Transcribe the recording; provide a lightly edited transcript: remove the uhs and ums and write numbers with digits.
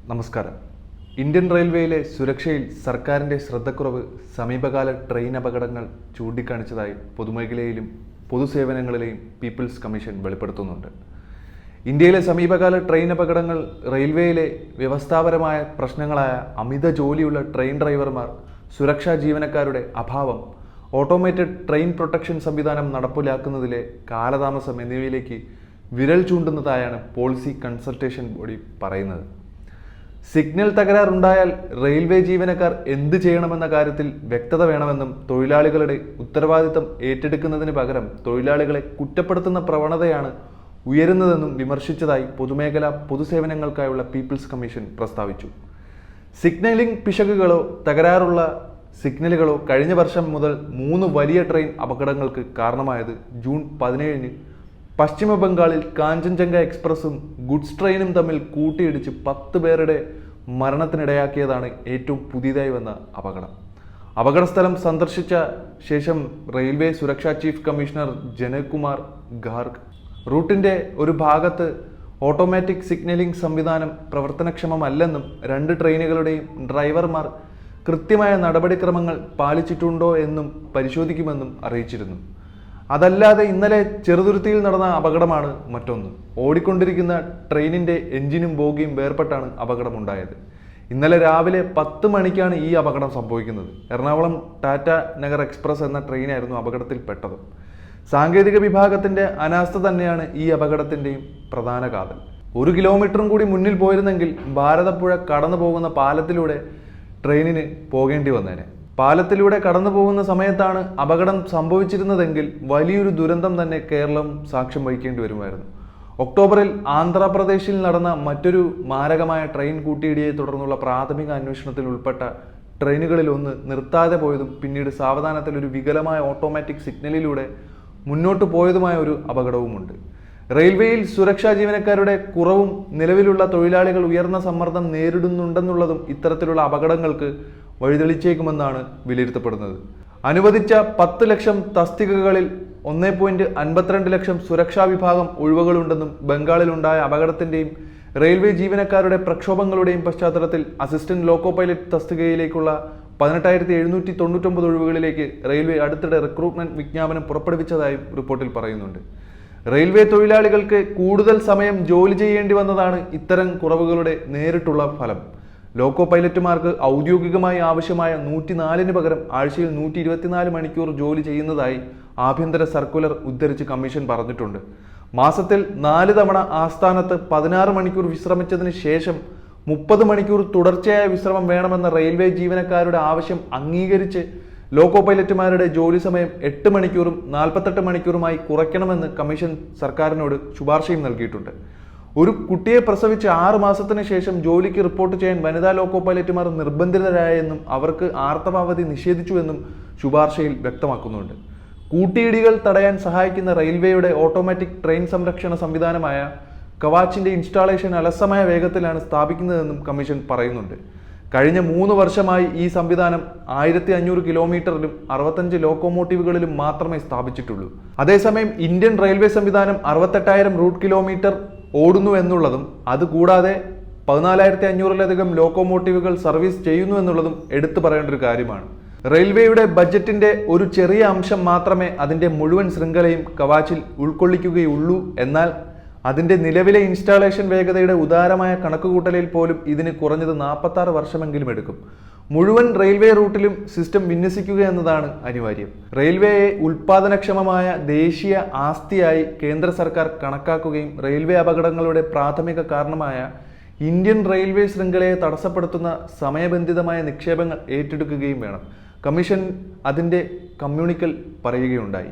നമസ്കാരം. ഇന്ത്യൻ റെയിൽവേയിലെ സുരക്ഷയിൽ സർക്കാരിൻ്റെ ശ്രദ്ധക്കുറവ് സമീപകാല ട്രെയിൻ അപകടങ്ങൾ ചൂണ്ടിക്കാണിച്ചതായി പൊതുമേഖലയിലും പൊതുസേവനങ്ങളിലെയും പീപ്പിൾസ് കമ്മീഷൻ വെളിപ്പെടുത്തുന്നുണ്ട്. ഇന്ത്യയിലെ സമീപകാല ട്രെയിൻ അപകടങ്ങൾ റെയിൽവേയിലെ വ്യവസ്ഥാപരമായ പ്രശ്നങ്ങളായ അമിത ജോലിയുള്ള ട്രെയിൻ ഡ്രൈവർമാർ, സുരക്ഷാ ജീവനക്കാരുടെ അഭാവം, ഓട്ടോമേറ്റഡ് ട്രെയിൻ പ്രൊട്ടക്ഷൻ സംവിധാനം നടപ്പിലാക്കുന്നതിലെ കാലതാമസം എന്നിവയിലേക്ക് വിരൽ ചൂണ്ടുന്നതായാണ് പോളിസി കൺസൾട്ടേഷൻ ബോഡി പറയുന്നത്. സിഗ്നൽ തകരാറുണ്ടായാൽ റെയിൽവേ ജീവനക്കാർ എന്ത് ചെയ്യണമെന്ന കാര്യത്തിൽ വ്യക്തത വേണമെന്നും തൊഴിലാളികളുടെ ഉത്തരവാദിത്തം ഏറ്റെടുക്കുന്നതിന് പകരം തൊഴിലാളികളെ കുറ്റപ്പെടുത്തുന്ന പ്രവണതയാണ് ഉയരുന്നതെന്നും വിമർശിച്ചതായി പൊതുമേഖലാ പൊതുസേവനങ്ങൾക്കായുള്ള പീപ്പിൾസ് കമ്മീഷൻ പ്രസ്താവിച്ചു. സിഗ്നലിംഗ് പിശകുകളോ തകരാറുള്ള സിഗ്നലുകളോ കഴിഞ്ഞ വർഷം മുതൽ 3 വലിയ ട്രെയിൻ അപകടങ്ങൾക്ക് കാരണമായത് ജൂൺ 17-ന് പശ്ചിമ ബംഗാളിൽ കാഞ്ചൻജംഗ എക്സ്പ്രസും ഗുഡ്സ് ട്രെയിനും തമ്മിൽ കൂട്ടിയിടിച്ച് 10 പേരുടെ മരണത്തിനിടയാക്കിയതാണ് ഏറ്റവും പുതിയതായി വന്ന അപകടം. അപകടസ്ഥലം സന്ദർശിച്ച ശേഷം റെയിൽവേ സുരക്ഷാ ചീഫ് കമ്മീഷണർ ജനകുമാർ ഗാർഗ് റൂട്ടിൻ്റെ ഒരു ഭാഗത്ത് ഓട്ടോമാറ്റിക് സിഗ്നലിംഗ് സംവിധാനം പ്രവർത്തനക്ഷമമല്ലെന്നും 2 ട്രെയിനുകളുടെയും ഡ്രൈവർമാർ കൃത്യമായ നടപടിക്രമങ്ങൾ പാലിച്ചിട്ടുണ്ടോ എന്നും പരിശോധിക്കുമെന്നും അറിയിച്ചിരുന്നു. അതല്ലാതെ ഇന്നലെ ചെറുതുരുത്തിയിൽ നടന്ന അപകടമാണ് മറ്റൊന്ന്. ഓടിക്കൊണ്ടിരിക്കുന്ന ട്രെയിനിൻ്റെ എഞ്ചിനും ബോഗിയും വേർപെട്ടാണ് അപകടമുണ്ടായത്. ഇന്നലെ രാവിലെ 10 മണിക്കാണ് ഈ അപകടം സംഭവിക്കുന്നത്. എറണാകുളം ടാറ്റ നഗർ എക്സ്പ്രസ് എന്ന ട്രെയിനായിരുന്നു അപകടത്തിൽപ്പെട്ടത്. സാങ്കേതിക വിഭാഗത്തിൻ്റെ അനാസ്ഥ തന്നെയാണ് ഈ അപകടത്തിൻ്റെയും പ്രധാന കാതൽ. 1 കിലോമീറ്ററും കൂടി മുന്നിൽ പോയിരുന്നെങ്കിൽ ഭാരതപ്പുഴ കടന്നു പോകുന്ന പാലത്തിലൂടെ ട്രെയിനിന് പോകേണ്ടി വന്നേനെ. പാലത്തിലൂടെ കടന്നു പോകുന്ന സമയത്താണ് അപകടം സംഭവിച്ചിരുന്നതെങ്കിൽ വലിയൊരു ദുരന്തം തന്നെ കേരളം സാക്ഷ്യം വഹിക്കേണ്ടി വരുമായിരുന്നു. ഒക്ടോബറിൽ ആന്ധ്രാപ്രദേശിൽ നടന്ന മറ്റൊരു മാരകമായ ട്രെയിൻ കൂട്ടിയിടിയെ തുടർന്നുള്ള പ്രാഥമിക അന്വേഷണത്തിൽ ഉൾപ്പെട്ട ട്രെയിനുകളിലൊന്ന് നിർത്താതെ പോയതും പിന്നീട് സാവധാനത്തിൽ ഒരു വികലമായ ഓട്ടോമാറ്റിക് സിഗ്നലിലൂടെ മുന്നോട്ട് പോയതുമായ ഒരു അപകടവുമുണ്ട്. റെയിൽവേയിൽ സുരക്ഷാ ജീവനക്കാരുടെ കുറവും നിലവിലുള്ള തൊഴിലാളികൾ ഉയർന്ന സമ്മർദ്ദം നേരിടുന്നുണ്ടെന്നുള്ളതും ഇത്തരത്തിലുള്ള അപകടങ്ങൾക്ക് വഴിതെളിച്ചേക്കുമെന്നാണ് വിലയിരുത്തപ്പെടുന്നത്. അനുവദിച്ച 10 ലക്ഷം തസ്തികകളിൽ 1.52 ലക്ഷം സുരക്ഷാ വിഭാഗം ഒഴിവുകളുണ്ടെന്നും ബംഗാളിലുണ്ടായ അപകടത്തിൻ്റെയും റെയിൽവേ ജീവനക്കാരുടെ പ്രക്ഷോഭങ്ങളുടെയും പശ്ചാത്തലത്തിൽ അസിസ്റ്റന്റ് ലോക്കോ പൈലറ്റ് തസ്തികയിലേക്കുള്ള 18,799 ഒഴിവുകളിലേക്ക് റെയിൽവേ അടുത്തിടെ റിക്രൂട്ട്മെന്റ് വിജ്ഞാപനം പുറപ്പെടുവിച്ചതായും റിപ്പോർട്ടിൽ പറയുന്നുണ്ട്. റെയിൽവേ തൊഴിലാളികൾക്ക് കൂടുതൽ സമയം ജോലി ചെയ്യേണ്ടി വന്നതാണ് ഇത്തരം കുറവുകളുടെ നേരിട്ടുള്ള ഫലം. ലോക്കോ പൈലറ്റുമാർക്ക് ഔദ്യോഗികമായി ആവശ്യമായ 104-ന് പകരം ആഴ്ചയിൽ 124 മണിക്കൂർ ജോലി ചെയ്യുന്നതായി ആഭ്യന്തര സർക്കുലർ ഉദ്ധരിച്ച് കമ്മീഷൻ പറഞ്ഞിട്ടുണ്ട്. മാസത്തിൽ 4 തവണ ആസ്ഥാനത്ത് 16 മണിക്കൂർ വിശ്രമിച്ചതിന് ശേഷം 30 മണിക്കൂർ തുടർച്ചയായ വിശ്രമം വേണമെന്ന റെയിൽവേ ജീവനക്കാരുടെ ആവശ്യം അംഗീകരിച്ച് ലോക്കോ പൈലറ്റുമാരുടെ ജോലി സമയം 8 മണിക്കൂറും 48 മണിക്കൂറുമായി കുറയ്ക്കണമെന്ന് കമ്മീഷൻ സർക്കാരിനോട് ശുപാർശയും നൽകിയിട്ടുണ്ട്. ഒരു കുട്ടിയെ പ്രസവിച്ച് 6 മാസത്തിന് ശേഷം ജോലിക്ക് റിപ്പോർട്ട് ചെയ്യാൻ വനിതാ ലോക്കോ പൈലറ്റുമാർ നിർബന്ധിതരായെന്നും അവർക്ക് ആർത്തവാവധി നിഷേധിച്ചുവെന്നും ശുപാർശയിൽ വ്യക്തമാക്കുന്നുണ്ട്. കൂട്ടിയിടികൾ തടയാൻ സഹായിക്കുന്ന റെയിൽവേയുടെ ഓട്ടോമാറ്റിക് ട്രെയിൻ സംരക്ഷണ സംവിധാനമായ കവാച്ചിന്റെ ഇൻസ്റ്റാളേഷൻ അലസമായ വേഗത്തിലാണ് സ്ഥാപിക്കുന്നതെന്നും കമ്മീഷൻ പറയുന്നുണ്ട്. കഴിഞ്ഞ 3 വർഷമായി ഈ സംവിധാനം 1500 കിലോമീറ്ററിലും 65 ലോക്കോമോട്ടീവുകളിലും മാത്രമേ സ്ഥാപിച്ചിട്ടുള്ളൂ. അതേസമയം ഇന്ത്യൻ റെയിൽവേ സംവിധാനം 68,000 റൂട്ട് കിലോമീറ്റർ ഓടുന്നു എന്നുള്ളതും അതുകൂടാതെ 14,500-ലധികം ലോക്കോമോട്ടീവുകൾ സർവീസ് ചെയ്യുന്നു എന്നുള്ളതും എടുത്തു പറയേണ്ട ഒരു കാര്യമാണ്. റെയിൽവേയുടെ ബജറ്റിന്റെ ഒരു ചെറിയ അംശം മാത്രമേ അതിന്റെ മുഴുവൻ ശൃംഖലയും കവാച്ചിൽ ഉൾക്കൊള്ളിക്കുകയുള്ളൂ. എന്നാൽ അതിന്റെ നിലവിലെ ഇൻസ്റ്റാളേഷൻ വേഗതയുടെ ഉദാരമായ കണക്കുകൂട്ടലിൽ പോലും ഇതിന് കുറഞ്ഞത് 46 വർഷമെങ്കിലും എടുക്കും. മുഴുവൻ റെയിൽവേ റൂട്ടിലും സിസ്റ്റം വിന്യസിക്കുക എന്നതാണ് അനിവാര്യം. റെയിൽവേയെ ഉൽപാദനക്ഷമമായ ദേശീയ ആസ്തിയായി കേന്ദ്ര സർക്കാർ കണക്കാക്കുകയും റെയിൽവേ അപകടങ്ങളുടെ പ്രാഥമിക കാരണമായ ഇന്ത്യൻ റെയിൽവേ ശൃംഖലയെ തടസ്സപ്പെടുത്തുന്ന സമയബന്ധിതമായ നിക്ഷേപങ്ങൾ ഏറ്റെടുക്കുകയും വേണം. കമ്മീഷൻ അതിൻ്റെ കമ്മ്യൂണിക്കൽ പറയുകയുണ്ടായി.